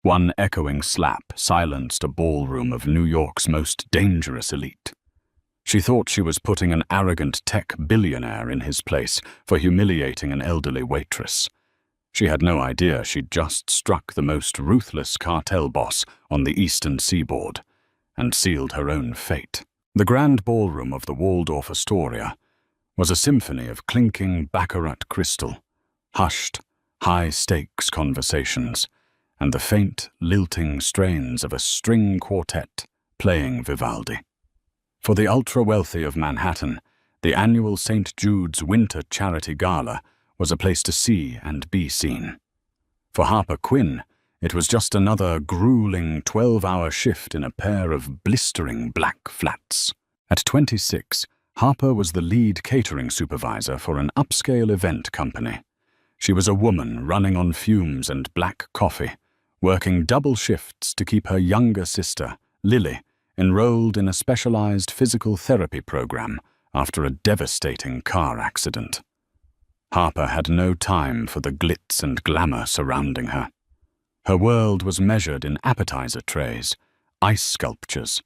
One echoing slap silenced a ballroom of New York's most dangerous elite. She thought she was putting an arrogant tech billionaire in his place for humiliating an elderly waitress. She had no idea she'd just struck the most ruthless cartel boss on the eastern seaboard and sealed her own fate. The grand ballroom of the Waldorf Astoria was a symphony of clinking baccarat crystal, hushed, high-stakes conversations, and the faint, lilting strains of a string quartet playing Vivaldi. For the ultra-wealthy of Manhattan, the annual St. Jude's Winter Charity Gala was a place to see and be seen. For Harper Quinn, it was just another grueling 12-hour shift in a pair of blistering black flats. At 26, Harper was the lead catering supervisor for an upscale event company. She was a woman running on fumes and black coffee, working double shifts to keep her younger sister, Lily, enrolled in a specialized physical therapy program after a devastating car accident. Harper had no time for the glitz and glamour surrounding her. Her world was measured in appetizer trays, ice sculptures,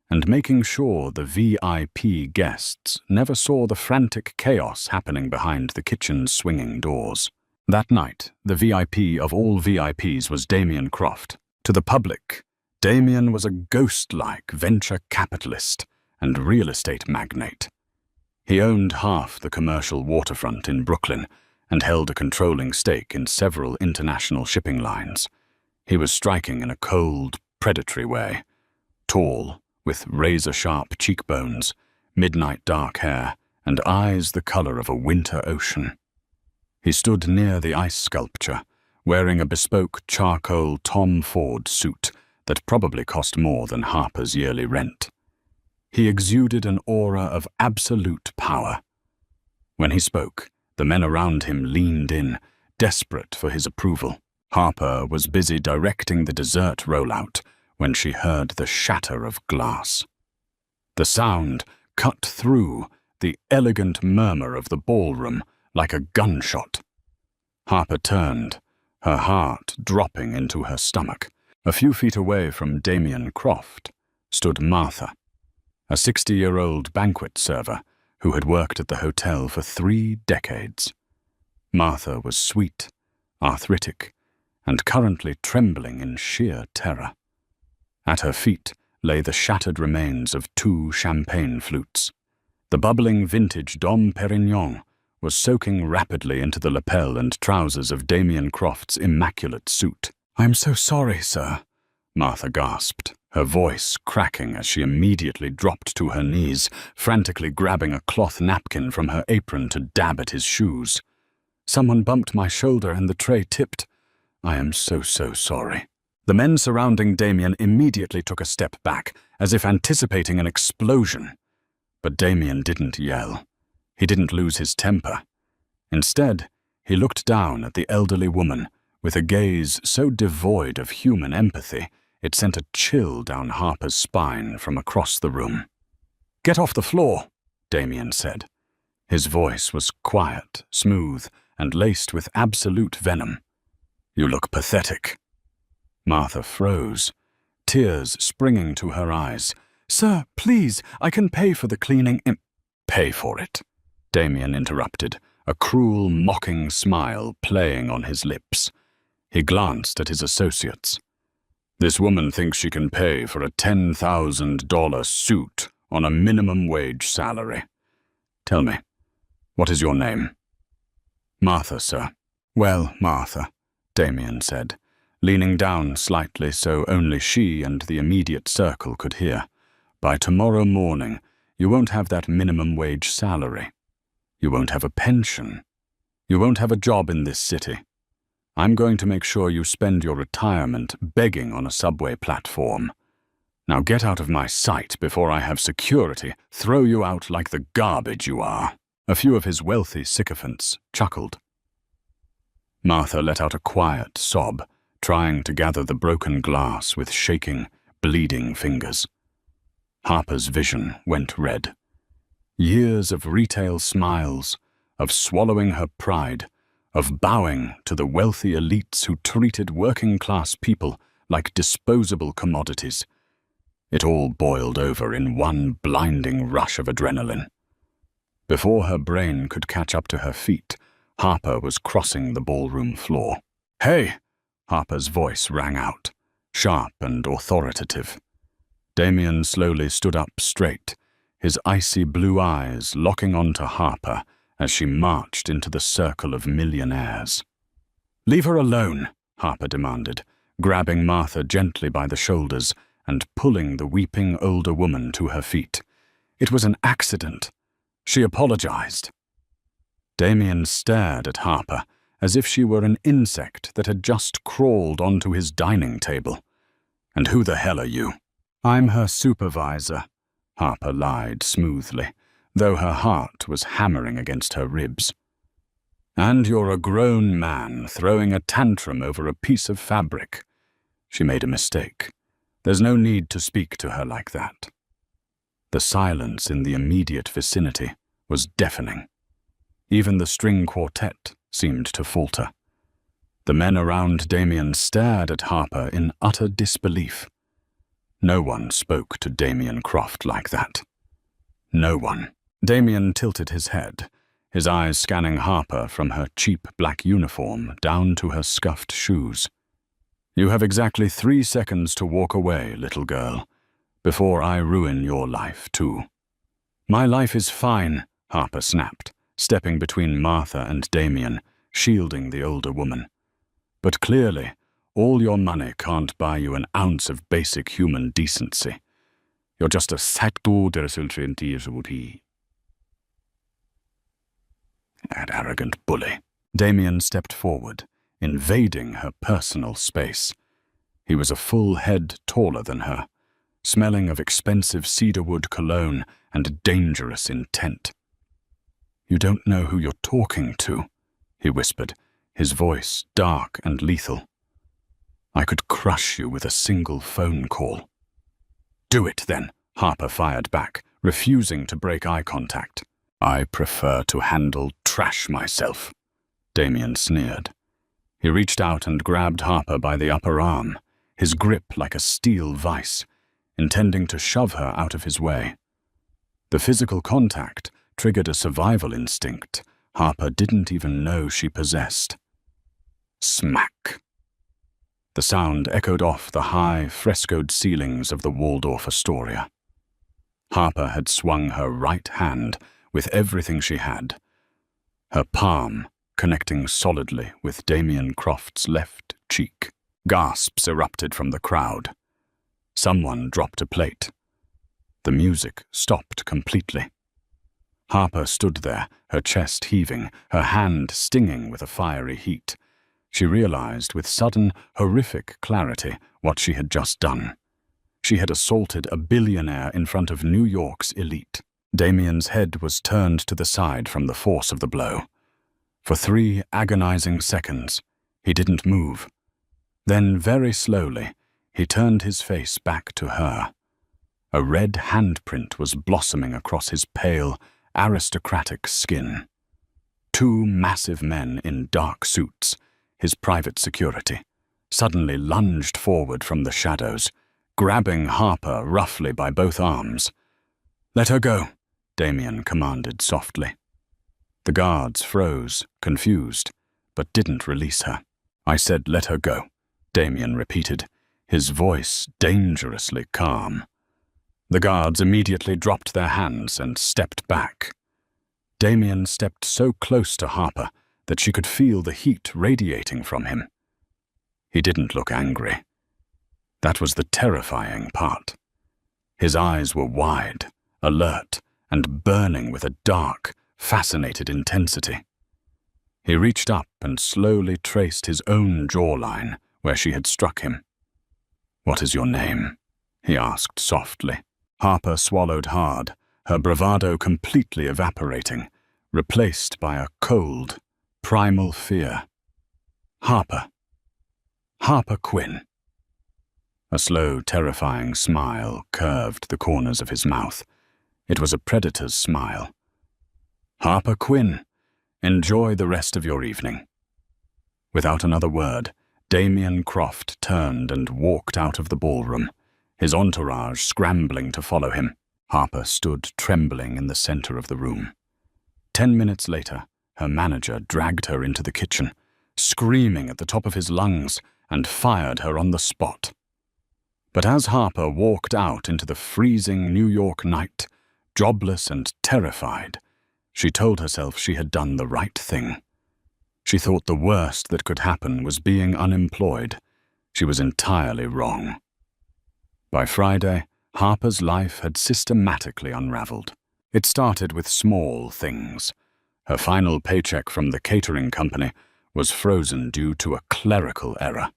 and making sure the VIP guests never saw the frantic chaos happening behind the kitchen's swinging doors. That night, the VIP of all VIPs was Damien Croft. To the public, Damien was a ghost-like venture capitalist and real estate magnate. He owned half the commercial waterfront in Brooklyn and held a controlling stake in several international shipping lines. He was striking in a cold, predatory way, tall, with razor-sharp cheekbones, midnight dark hair, and eyes the color of a winter ocean. He stood near the ice sculpture, wearing a bespoke charcoal Tom Ford suit that probably cost more than Harper's yearly rent. He exuded an aura of absolute power. When he spoke, the men around him leaned in, desperate for his approval. Harper was busy directing the dessert rollout when she heard the shatter of glass. The sound cut through the elegant murmur of the ballroom like a gunshot. Harper turned, her heart dropping into her stomach. A few feet away from Damien Croft stood Martha, a 60-year-old banquet server who had worked at the hotel for 3 decades. Martha was sweet, arthritic, and currently trembling in sheer terror. At her feet lay the shattered remains of 2 champagne flutes. The bubbling vintage Dom Perignon was soaking rapidly into the lapel and trousers of Damien Croft's immaculate suit. "I'm so sorry, sir," Martha gasped, her voice cracking as she immediately dropped to her knees, frantically grabbing a cloth napkin from her apron to dab at his shoes. "Someone bumped my shoulder and the tray tipped. I am so sorry." The men surrounding Damien immediately took a step back, as if anticipating an explosion. But Damien didn't yell. He didn't lose his temper. Instead, he looked down at the elderly woman with a gaze so devoid of human empathy it sent a chill down Harper's spine from across the room. "Get off the floor," Damien said. His voice was quiet, smooth, and laced with absolute venom. "You look pathetic." Martha froze, tears springing to her eyes. "Sir, please, I can pay for the cleaning." "Pay for it," Damien interrupted, a cruel, mocking smile playing on his lips. He glanced at his associates. "This woman thinks she can pay for a $10,000 suit on a minimum wage salary. Tell me, what is your name?" "Martha, sir." "Well, Martha," Damien said, leaning down slightly so only she and the immediate circle could hear. "By tomorrow morning, you won't have that minimum wage salary. You won't have a pension. You won't have a job in this city. I'm going to make sure you spend your retirement begging on a subway platform. Now get out of my sight before I have security throw you out like the garbage you are." A few of his wealthy sycophants chuckled. Martha let out a quiet sob, trying to gather the broken glass with shaking, bleeding fingers. Harper's vision went red. Years of retail smiles, of swallowing her pride, of bowing to the wealthy elites who treated working-class people like disposable commodities. It all boiled over in one blinding rush of adrenaline. Before her brain could catch up to her feet, Harper was crossing the ballroom floor. "Hey!" Harper's voice rang out, sharp and authoritative. Damien slowly stood up straight, his icy blue eyes locking onto Harper as she marched into the circle of millionaires. "Leave her alone," Harper demanded, grabbing Martha gently by the shoulders and pulling the weeping older woman to her feet. "It was an accident. She apologized." Damien stared at Harper as if she were an insect that had just crawled onto his dining table. "And who the hell are you?" "I'm her supervisor," Harper lied smoothly, though her heart was hammering against her ribs. "And you're a grown man throwing a tantrum over a piece of fabric." She made a mistake. There's no need to speak to her like that. The silence in the immediate vicinity was deafening. Even the string quartet seemed to falter. The men around Damien stared at Harper in utter disbelief. No one spoke to Damien Croft like that. No one. Damien tilted his head, his eyes scanning Harper from her cheap black uniform down to her scuffed shoes. "You have exactly 3 seconds to walk away, little girl, before I ruin your life, too." "My life is fine," Harper snapped, stepping between Martha and Damien, shielding the older woman. "But clearly, all your money can't buy you an ounce of basic human decency. You're just a sattu dersultrenti. That arrogant bully." Damien stepped forward, invading her personal space. He was a full head taller than her, smelling of expensive cedarwood cologne and dangerous intent. "You don't know who you're talking to," he whispered, his voice dark and lethal. "I could crush you with a single phone call." "Do it, then," Harper fired back, refusing to break eye contact. "I prefer to handle trash myself," Damien sneered. He reached out and grabbed Harper by the upper arm, his grip like a steel vice, intending to shove her out of his way. The physical contact triggered a survival instinct Harper didn't even know she possessed. Smack! The sound echoed off the high, frescoed ceilings of the Waldorf Astoria. Harper had swung her right hand with everything she had, her palm connecting solidly with Damien Croft's left cheek. Gasps erupted from the crowd. Someone dropped a plate. The music stopped completely. Harper stood there, her chest heaving, her hand stinging with a fiery heat. She realized with sudden, horrific clarity what she had just done. She had assaulted a billionaire in front of New York's elite. Damien's head was turned to the side from the force of the blow. For 3 agonizing seconds, he didn't move. Then, very slowly, he turned his face back to her. A red handprint was blossoming across his pale, aristocratic skin. 2 massive men in dark suits, his private security, suddenly lunged forward from the shadows, grabbing Harper roughly by both arms. "Let her go," Damien commanded softly. The guards froze, confused, but didn't release her. "I said let her go," Damien repeated, his voice dangerously calm. The guards immediately dropped their hands and stepped back. Damien stepped so close to Harper that she could feel the heat radiating from him. He didn't look angry. That was the terrifying part. His eyes were wide, alert, and burning with a dark, fascinated intensity. He reached up and slowly traced his own jawline where she had struck him. "What is your name?" he asked softly. Harper swallowed hard, her bravado completely evaporating, replaced by a cold, primal fear. "Harper. Harper Quinn." A slow, terrifying smile curved the corners of his mouth. It was a predator's smile. "Harper Quinn, enjoy the rest of your evening." Without another word, Damien Croft turned and walked out of the ballroom, his entourage scrambling to follow him. Harper stood trembling in the center of the room. 10 minutes later, her manager dragged her into the kitchen, screaming at the top of his lungs, and fired her on the spot. But as Harper walked out into the freezing New York night, jobless and terrified, she told herself she had done the right thing. She thought the worst that could happen was being unemployed. She was entirely wrong. By Friday, Harper's life had systematically unraveled. It started with small things. Her final paycheck from the catering company was frozen due to a clerical error.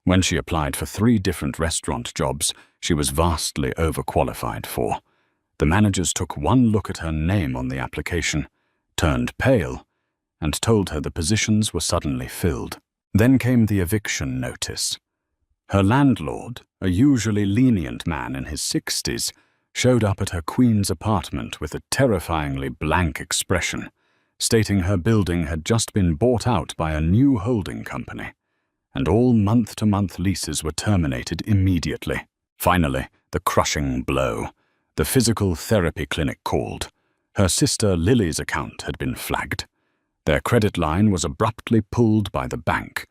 When she applied for 3 different restaurant jobs she was vastly overqualified for, the managers took one look at her name on the application, turned pale, and told her the positions were suddenly filled. Then came the eviction notice. Her landlord, a usually lenient man in his 60s, showed up at her Queens apartment with a terrifyingly blank expression, stating her building had just been bought out by a new holding company, and all month-to-month leases were terminated immediately. Finally, the crushing blow. The physical therapy clinic called. Her sister Lily's account had been flagged. Their credit line was abruptly pulled by the bank,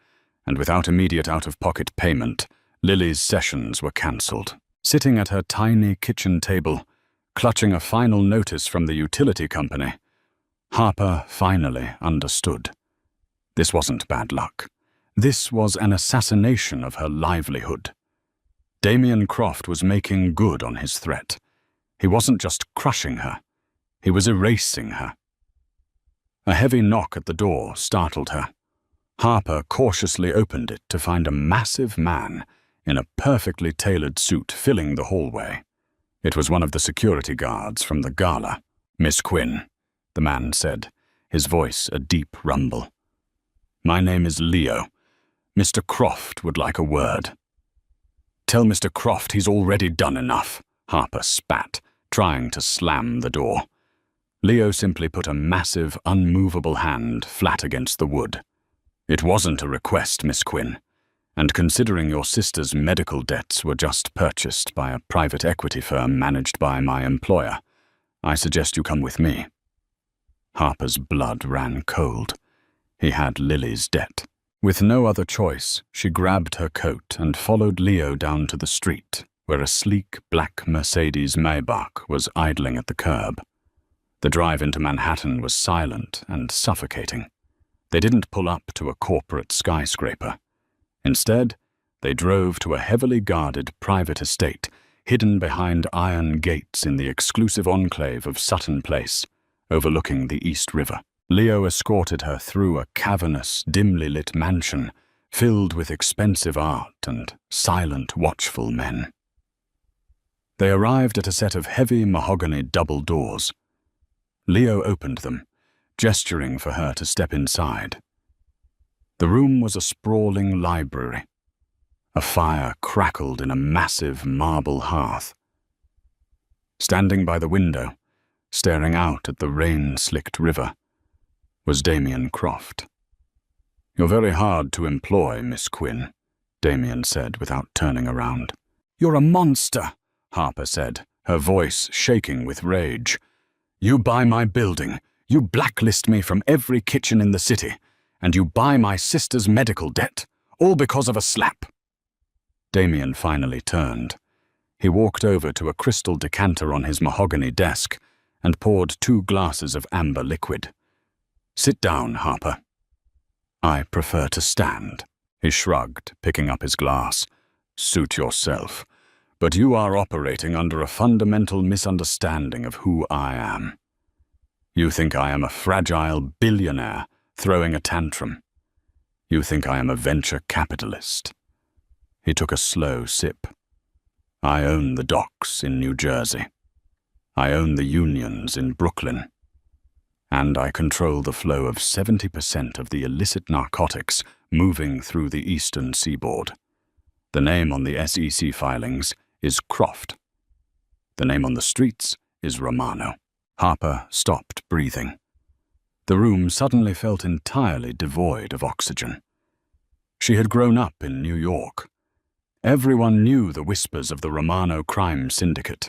and without immediate out-of-pocket payment, Lily's sessions were cancelled. Sitting at her tiny kitchen table, clutching a final notice from the utility company, Harper finally understood. This wasn't bad luck. This was an assassination of her livelihood. Damien Croft was making good on his threat. He wasn't just crushing her, he was erasing her. A heavy knock at the door startled her. Harper cautiously opened it to find a massive man in a perfectly tailored suit filling the hallway. It was one of the security guards from the gala. "Miss Quinn," the man said, his voice a deep rumble. "My name is Leo. Mr. Croft would like a word." "Tell Mr. Croft he's already done enough," Harper spat, trying to slam the door. Leo simply put a massive, unmovable hand flat against the wood. "It wasn't a request, Miss Quinn, and considering your sister's medical debts were just purchased by a private equity firm managed by my employer, I suggest you come with me." Harper's blood ran cold. He had Lily's debt. With no other choice, she grabbed her coat and followed Leo down to the street, where a sleek black Mercedes Maybach was idling at the curb. The drive into Manhattan was silent and suffocating. They didn't pull up to a corporate skyscraper. Instead, they drove to a heavily guarded private estate hidden behind iron gates in the exclusive enclave of Sutton Place, overlooking the East River. Leo escorted her through a cavernous, dimly lit mansion filled with expensive art and silent, watchful men. They arrived at a set of heavy mahogany double doors. Leo opened them, gesturing for her to step inside. The room was a sprawling library. A fire crackled in a massive marble hearth. Standing by the window, staring out at the rain-slicked river, was Damien Croft. "You're very hard to employ, Miss Quinn," Damien said without turning around. "You're a monster," Harper said, her voice shaking with rage. "You buy my building, you blacklist me from every kitchen in the city, and you buy my sister's medical debt, all because of a slap." Damien finally turned. He walked over to a crystal decanter on his mahogany desk and poured 2 glasses of amber liquid. "Sit down, Harper." "I prefer to stand," he shrugged, picking up his glass. "Suit yourself. But you are operating under a fundamental misunderstanding of who I am. You think I am a fragile billionaire throwing a tantrum. You think I am a venture capitalist." He took a slow sip. "I own the docks in New Jersey. I own the unions in Brooklyn. And I control the flow of 70% of the illicit narcotics moving through the eastern seaboard. The name on the SEC filings is Croft. The name on the streets is Romano." Harper stopped breathing. The room suddenly felt entirely devoid of oxygen. She had grown up in New York. Everyone knew the whispers of the Romano crime syndicate,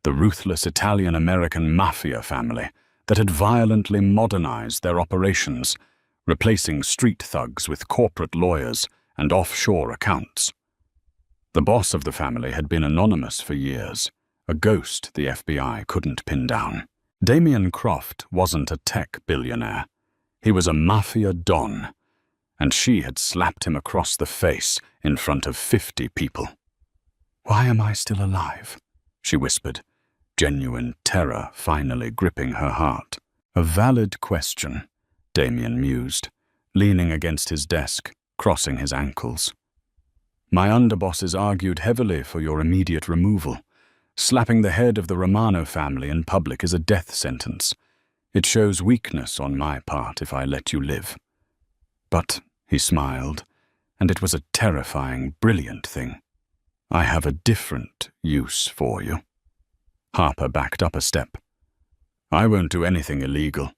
the ruthless Italian-American mafia family that had violently modernized their operations, replacing street thugs with corporate lawyers and offshore accounts. The boss of the family had been anonymous for years, a ghost the FBI couldn't pin down. Damien Croft wasn't a tech billionaire. He was a mafia don, and she had slapped him across the face in front of 50 people. "Why am I still alive?" she whispered, genuine terror finally gripping her heart. "A valid question," Damien mused, leaning against his desk, crossing his ankles. "My underbosses argued heavily for your immediate removal. Slapping the head of the Romano family in public is a death sentence. It shows weakness on my part if I let you live." "But," he smiled, and it was a terrifying, brilliant thing, "I have a different use for you." Harper backed up a step. "I won't do anything illegal."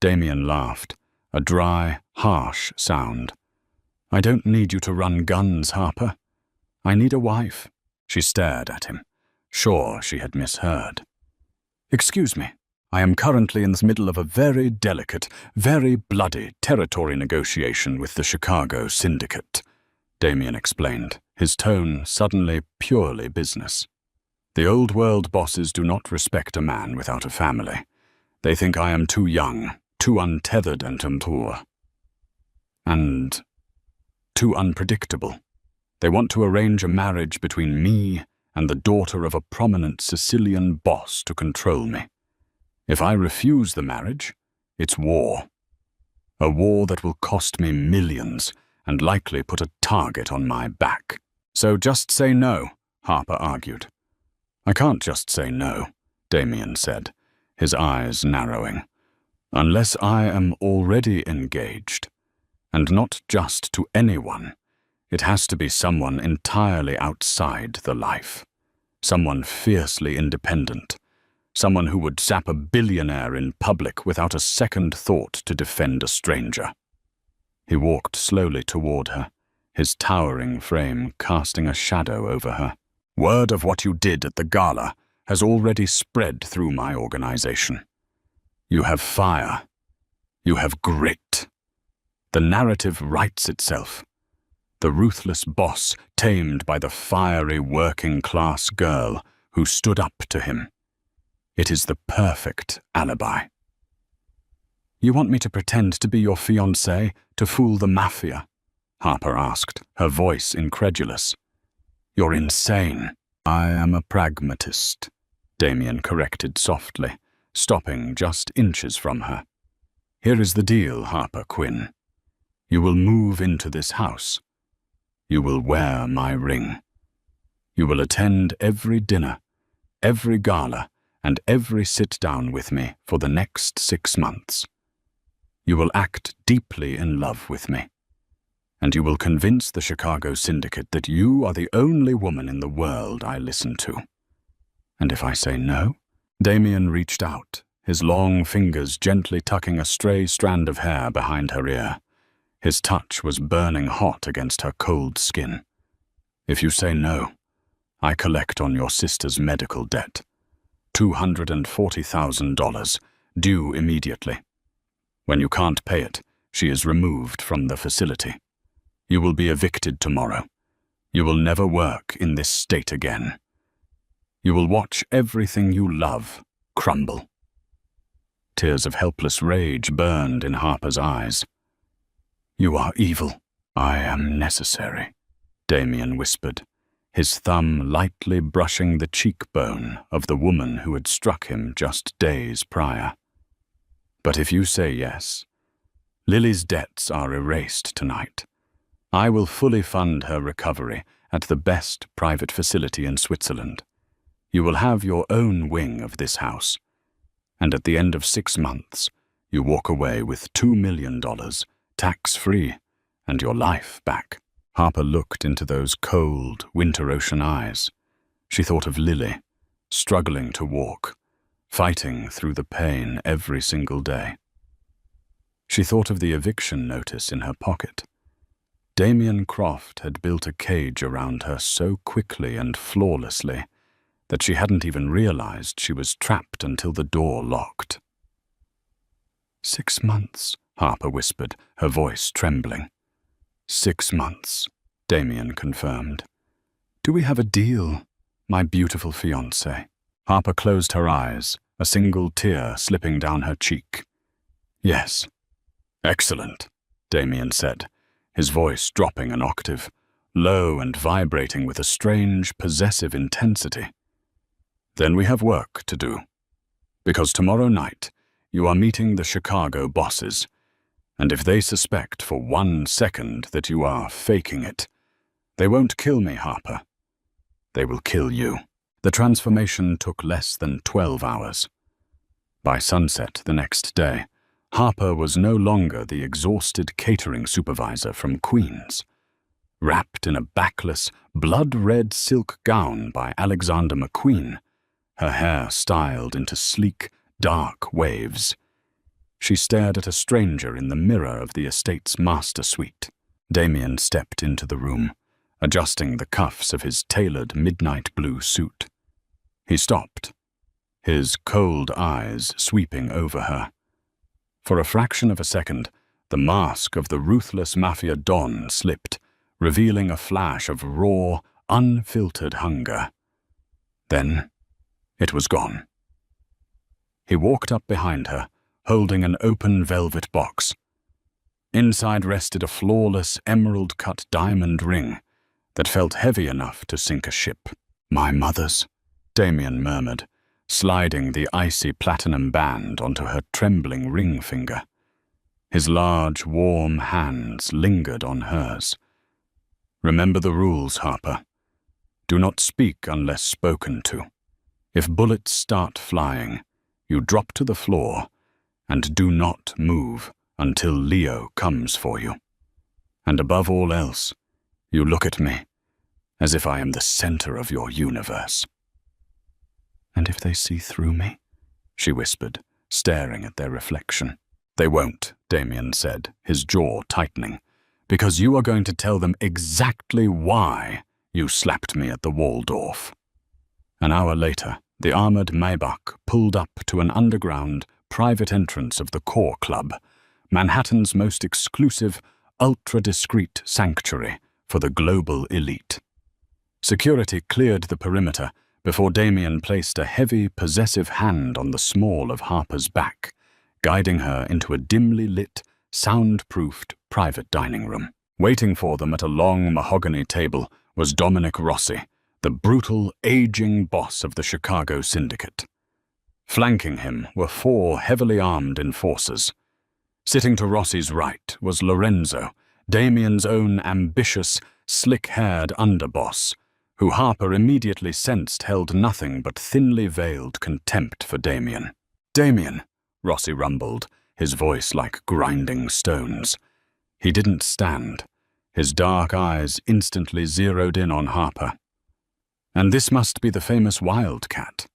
Damien laughed, a dry, harsh sound. "I don't need you to run guns, Harper. I need a wife." She stared at him, sure she had misheard. "Excuse me, I am currently in the middle of a very delicate, very bloody territory negotiation with the Chicago syndicate," Damien explained, his tone suddenly purely business. "The old world bosses do not respect a man without a family. They think I am too young, too untethered and immature, and too unpredictable. They want to arrange a marriage between me and the daughter of a prominent Sicilian boss to control me. If I refuse the marriage, it's war. A war that will cost me millions and likely put a target on my back. So just say no," Harper argued. "I can't just say no," Damien said, his eyes narrowing. "Unless I am already engaged, and not just to anyone. It has to be someone entirely outside the life. Someone fiercely independent. Someone who would zap a billionaire in public without a second thought to defend a stranger." He walked slowly toward her, his towering frame casting a shadow over her. "Word of what you did at the gala has already spread through my organization. You have fire. You have grit. The narrative writes itself. The ruthless boss tamed by the fiery working-class girl who stood up to him. It is the perfect alibi." "You want me to pretend to be your fiancé to fool the mafia?" Harper asked, her voice incredulous. "You're insane." "I am a pragmatist," Damien corrected softly, stopping just inches from her. "Here is the deal, Harper Quinn. You will move into this house. You will wear my ring. You will attend every dinner, every gala, and every sit-down with me for the next 6 months. You will act deeply in love with me. And you will convince the Chicago syndicate that you are the only woman in the world I listen to. And if I say no?" Damien reached out, his long fingers gently tucking a stray strand of hair behind her ear. His touch was burning hot against her cold skin. "If you say no, I collect on your sister's medical debt. $240,000, due immediately. When you can't pay it, she is removed from the facility. You will be evicted tomorrow. You will never work in this state again. You will watch everything you love crumble." Tears of helpless rage burned in Harper's eyes. "You are evil." "I am necessary," Damien whispered, his thumb lightly brushing the cheekbone of the woman who had struck him just days prior. "But if you say yes, Lily's debts are erased tonight. I will fully fund her recovery at the best private facility in Switzerland. You will have your own wing of this house. And at the end of 6 months, you walk away with $2 million, tax-free, and your life back." Harper looked into those cold, winter-ocean eyes. She thought of Lily, struggling to walk, fighting through the pain every single day. She thought of the eviction notice in her pocket. Damien Croft had built a cage around her so quickly and flawlessly that she hadn't even realized she was trapped until the door locked. 6 months, Harper whispered, her voice trembling. 6 months, Damien confirmed. Do we have a deal, my beautiful fiancé? Harper closed her eyes, a single tear slipping down her cheek. Yes. Excellent, Damien said, his voice dropping an octave, low and vibrating with a strange, possessive intensity. Then we have work to do. Because tomorrow night, you are meeting the Chicago bosses, and if they suspect for 1 second that you are faking it, they won't kill me, Harper. They will kill you. The transformation took less than 12 hours. By sunset the next day, Harper was no longer the exhausted catering supervisor from Queens. Wrapped in a backless, blood-red silk gown by Alexander McQueen, her hair styled into sleek, dark waves, she stared at a stranger in the mirror of the estate's master suite. Damien stepped into the room, adjusting the cuffs of his tailored midnight blue suit. He stopped, his cold eyes sweeping over her. For a fraction of a second, the mask of the ruthless Mafia Don slipped, revealing a flash of raw, unfiltered hunger. Then, it was gone. He walked up behind her, holding an open velvet box. Inside rested a flawless, emerald-cut diamond ring that felt heavy enough to sink a ship. My mother's, Damien murmured, sliding the icy platinum band onto her trembling ring finger. His large, warm hands lingered on hers. Remember the rules, Harper. Do not speak unless spoken to. If bullets start flying, you drop to the floor and do not move until Leo comes for you. And above all else, you look at me as if I am the center of your universe. And if they see through me? She whispered, staring at their reflection. They won't, Damien said, his jaw tightening, because you are going to tell them exactly why you slapped me at the Waldorf. An hour later, the armored Maybach pulled up to an underground, private entrance of the Core Club, Manhattan's most exclusive, ultra-discreet sanctuary for the global elite. Security cleared the perimeter before Damien placed a heavy, possessive hand on the small of Harper's back, guiding her into a dimly lit, soundproofed private dining room. Waiting for them at a long mahogany table was Dominic Rossi, the brutal, aging boss of the Chicago syndicate. Flanking him were 4 heavily armed enforcers. Sitting to Rossi's right was Lorenzo, Damien's own ambitious, slick-haired underboss, who Harper immediately sensed held nothing but thinly veiled contempt for Damien. "Damien," Rossi rumbled, his voice like grinding stones. He didn't stand. His dark eyes instantly zeroed in on Harper. "And this must be the famous Wildcat.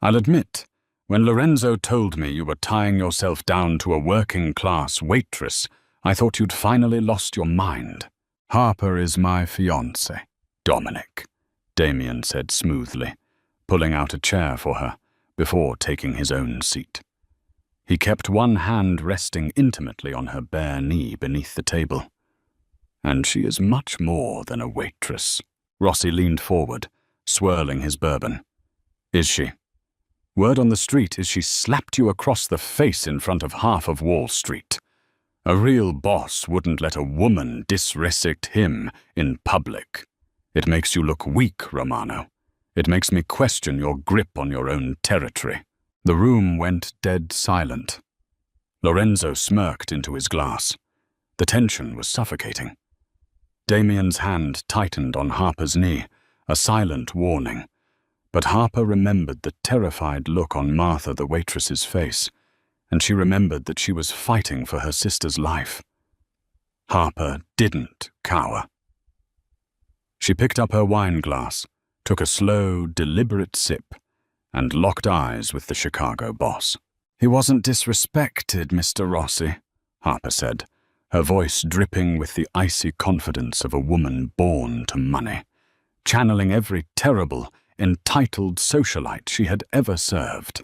I'll admit, when Lorenzo told me you were tying yourself down to a working-class waitress, I thought you'd finally lost your mind. Harper is my fiancé, Dominic," Damien said smoothly, pulling out a chair for her before taking his own seat. He kept one hand resting intimately on her bare knee beneath the table. "And she is much more than a waitress." Rossi leaned forward, swirling his bourbon. "Is she? Word on the street is she slapped you across the face in front of half of Wall Street. A real boss wouldn't let a woman disrespect him in public. It makes you look weak, Romano. It makes me question your grip on your own territory." The room went dead silent. Lorenzo smirked into his glass. The tension was suffocating. Damien's hand tightened on Harper's knee, a silent warning. But Harper remembered the terrified look on Martha the waitress's face, and she remembered that she was fighting for her sister's life. Harper didn't cower. She picked up her wine glass, took a slow, deliberate sip, and locked eyes with the Chicago boss. "He wasn't disrespected, Mr. Rossi," Harper said, her voice dripping with the icy confidence of a woman born to money, channeling every terrible, entitled socialite she had ever served.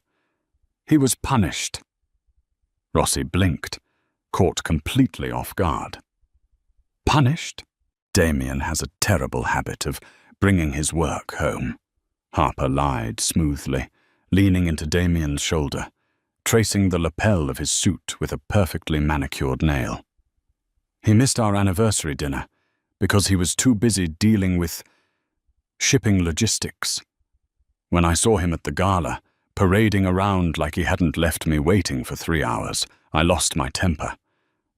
He was punished. Rossi blinked, caught completely off guard. Punished? Damien has a terrible habit of bringing his work home. Harper lied smoothly, leaning into Damien's shoulder, tracing the lapel of his suit with a perfectly manicured nail. He missed our anniversary dinner because he was too busy dealing with shipping logistics. When I saw him at the gala, parading around like he hadn't left me waiting for 3 hours, I lost my temper.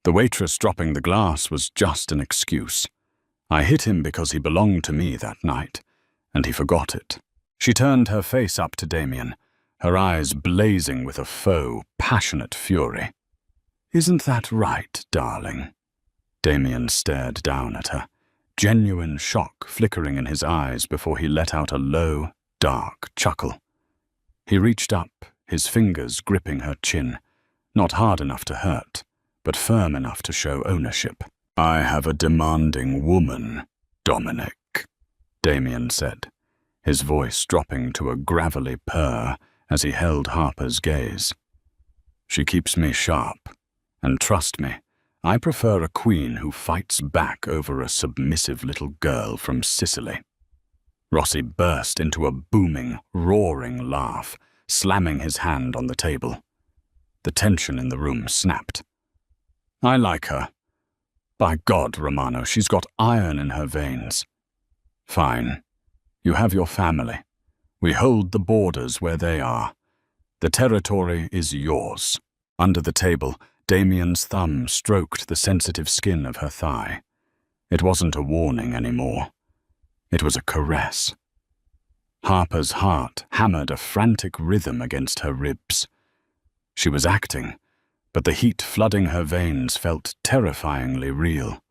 The waitress dropping the glass was just an excuse. I hit him because he belonged to me that night, and he forgot it. She turned her face up to Damien, her eyes blazing with a faux, passionate fury. "Isn't that right, darling?" Damien stared down at her, genuine shock flickering in his eyes before he let out a low, dark chuckle. He reached up, his fingers gripping her chin, not hard enough to hurt, but firm enough to show ownership. "I have a demanding woman, Dominic," Damien said, his voice dropping to a gravelly purr as he held Harper's gaze. "She keeps me sharp, and trust me, I prefer a queen who fights back over a submissive little girl from Sicily." Rossi burst into a booming, roaring laugh, slamming his hand on the table. The tension in the room snapped. "I like her. By God, Romano, she's got iron in her veins." "Fine. You have your family. We hold the borders where they are. The territory is yours." Under the table, Damien's thumb stroked the sensitive skin of her thigh. It wasn't a warning anymore. It was a caress. Harper's heart hammered a frantic rhythm against her ribs. She was acting, but the heat flooding her veins felt terrifyingly real.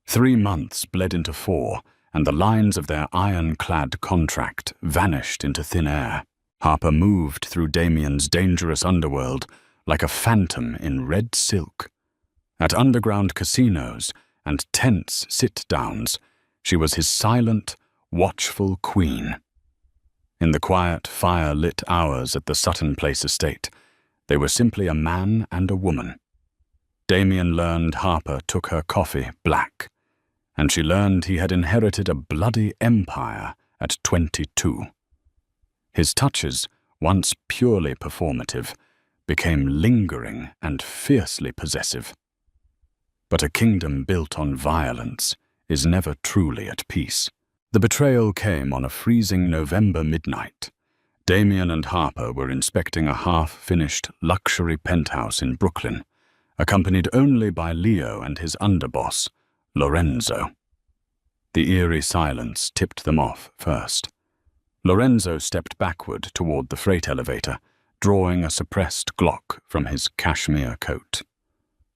3 months bled into 4, and the lines of their iron-clad contract vanished into thin air. Harper moved through Damien's dangerous underworld like a phantom in red silk. At underground casinos and tense sit-downs, she was his silent, watchful queen. In the quiet, fire-lit hours at the Sutton Place estate, they were simply a man and a woman. Damien learned Harper took her coffee black, and she learned he had inherited a bloody empire at 22. His touches, once purely performative, became lingering and fiercely possessive. But a kingdom built on violence is never truly at peace. The betrayal came on a freezing November midnight. Damien and Harper were inspecting a half-finished luxury penthouse in Brooklyn, accompanied only by Leo and his underboss, Lorenzo. The eerie silence tipped them off first. Lorenzo stepped backward toward the freight elevator, drawing a suppressed Glock from his cashmere coat.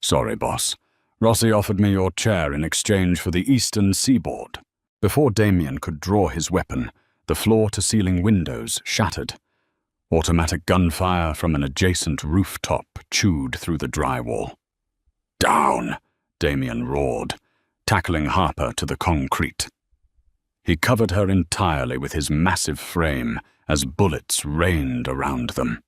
"Sorry, boss. Rossi offered me your chair in exchange for the Eastern Seaboard." Before Damien could draw his weapon, the floor-to-ceiling windows shattered. Automatic gunfire from an adjacent rooftop chewed through the drywall. "Down!" Damien roared, tackling Harper to the concrete. He covered her entirely with his massive frame as bullets rained around them.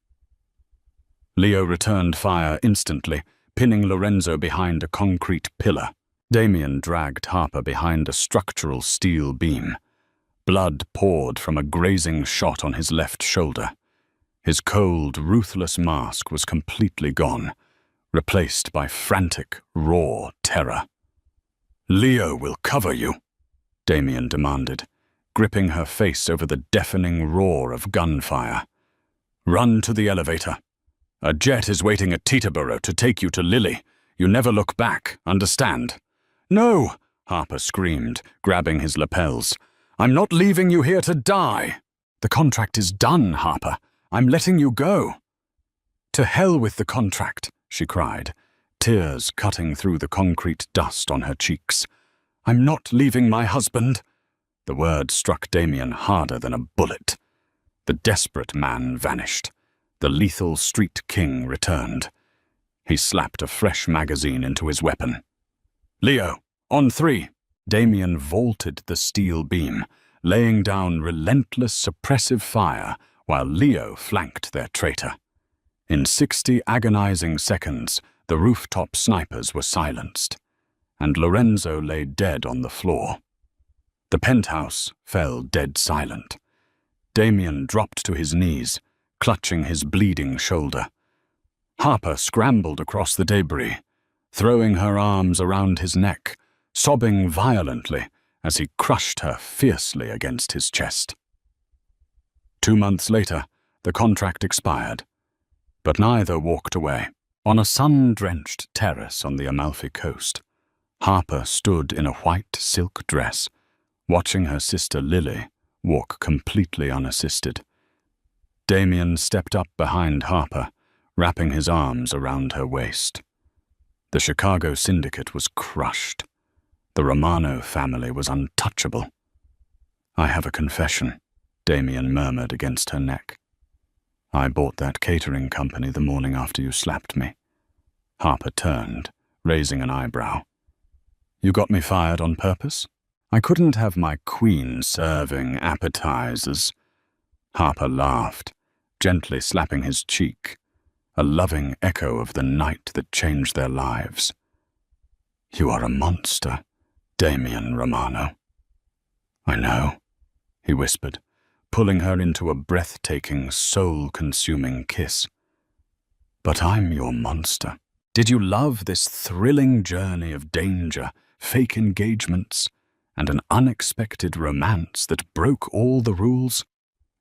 Leo returned fire instantly, pinning Lorenzo behind a concrete pillar. Damien dragged Harper behind a structural steel beam. Blood poured from a grazing shot on his left shoulder. His cold, ruthless mask was completely gone, replaced by frantic, raw terror. "Leo will cover you," Damien demanded, gripping her face over the deafening roar of gunfire. "Run to the elevator. A jet is waiting at Teterboro to take you to Lily. You never look back, understand?" "No!" Harper screamed, grabbing his lapels. "I'm not leaving you here to die." "The contract is done, Harper. I'm letting you go." "To hell with the contract," she cried, tears cutting through the concrete dust on her cheeks. "I'm not leaving my husband." The word struck Damien harder than a bullet. The desperate man vanished. The lethal street king returned. He slapped a fresh magazine into his weapon. Leo, on 3. Damien vaulted the steel beam, laying down relentless suppressive fire while Leo flanked their traitor. In 60 agonizing seconds, the rooftop snipers were silenced, and Lorenzo lay dead on the floor. The penthouse fell dead silent. Damien dropped to his knees, clutching his bleeding shoulder. Harper scrambled across the debris, throwing her arms around his neck, sobbing violently as he crushed her fiercely against his chest. 2 months later, the contract expired, but neither walked away. On a sun-drenched terrace on the Amalfi coast, Harper stood in a white silk dress, watching her sister Lily walk completely unassisted. Damien stepped up behind Harper, wrapping his arms around her waist. The Chicago syndicate was crushed. The Romano family was untouchable. "I have a confession," Damien murmured against her neck. "I bought that catering company the morning after you slapped me." Harper turned, raising an eyebrow. "You got me fired on purpose? I couldn't have my queen serving appetizers." Harper laughed, gently slapping his cheek, a loving echo of the night that changed their lives. "You are a monster, Damien Romano." "I know," he whispered, pulling her into a breathtaking, soul-consuming kiss. "But I'm your monster. Did you love this thrilling journey of danger, fake engagements, and an unexpected romance that broke all the rules?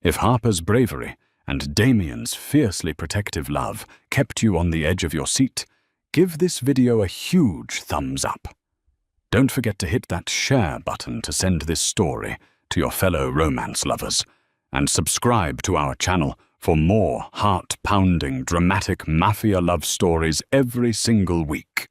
If Harper's bravery and Damien's fiercely protective love kept you on the edge of your seat, give this video a huge thumbs up. Don't forget to hit that share button to send this story to your fellow romance lovers, and subscribe to our channel for more heart-pounding, dramatic mafia love stories every single week.